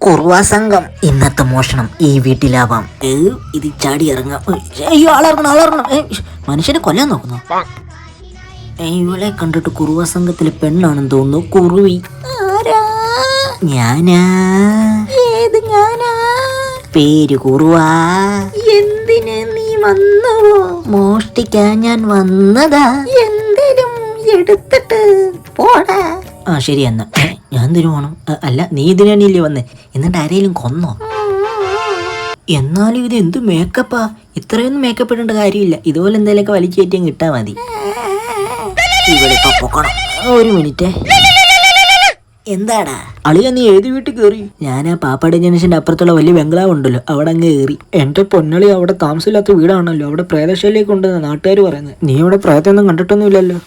കുറുവാ സംഘം ഇന്നത്തെ മോഷണം ഈ വീട്ടിലാവാം. ഇത് ചാടി ഇറങ്ങാം. അയ്യോ ആളിറങ്ങണം. മനുഷ്യനെ കൊല്ലാൻ നോക്കുന്നു. ഇവളെ കണ്ടിട്ട് കുറുവാ സംഘത്തിലെ പെണ്ണാണെന്ന് തോന്നുന്നു. കുറുവി. ഞാനാ. ഏത് ഞാനാ? പേര് കുറുവാ. എന്തിന് നീ വന്നു? മോഷ്ടിക്കാൻ ഞാൻ വന്നതാ. എന്തിനും എടുത്തിട്ട് പോടാ. ശരി എന്നാ ഞാൻ തരുവാണോ? അല്ല നീ ഇതിനല്ലേ വന്നേ? എന്നിട്ട് ആരെയും കൊന്നോ? എന്നാലും ഇത് എന്ത് മേക്കപ്പാ? ഇത്രയൊന്നും മേക്കപ്പ് ഇടേണ്ട കാര്യമില്ല. ഇതുപോലെ എന്തെങ്കിലുമൊക്കെ വലിച്ചേറ്റിയും കിട്ടാ മതി. ഇവിടെ ഇപ്പൊ പൊക്കണം. ഒരു മിനിറ്റ്. എന്താടാ അളിയ, നീ ഏത് വീട്ടിൽ കയറി? ഞാൻ ആ പാപ്പാടി ജംഗ്ഷന്റെ അപ്പുറത്തുള്ള വലിയ ബംഗ്ലാവ് ഉണ്ടല്ലോ, അവിടെ അങ്ങ് കയറി. എന്റെ പൊന്നളി, അവിടെ താമസമില്ലാത്ത വീടാണല്ലോ. അവിടെ പ്രേതശാലയൊക്കെ ഉണ്ടെന്ന് നാട്ടുകാർ പറയുന്നത്. നീ അവിടെ പ്രേതമൊന്നും കണ്ടിട്ടൊന്നുമില്ലല്ലോ.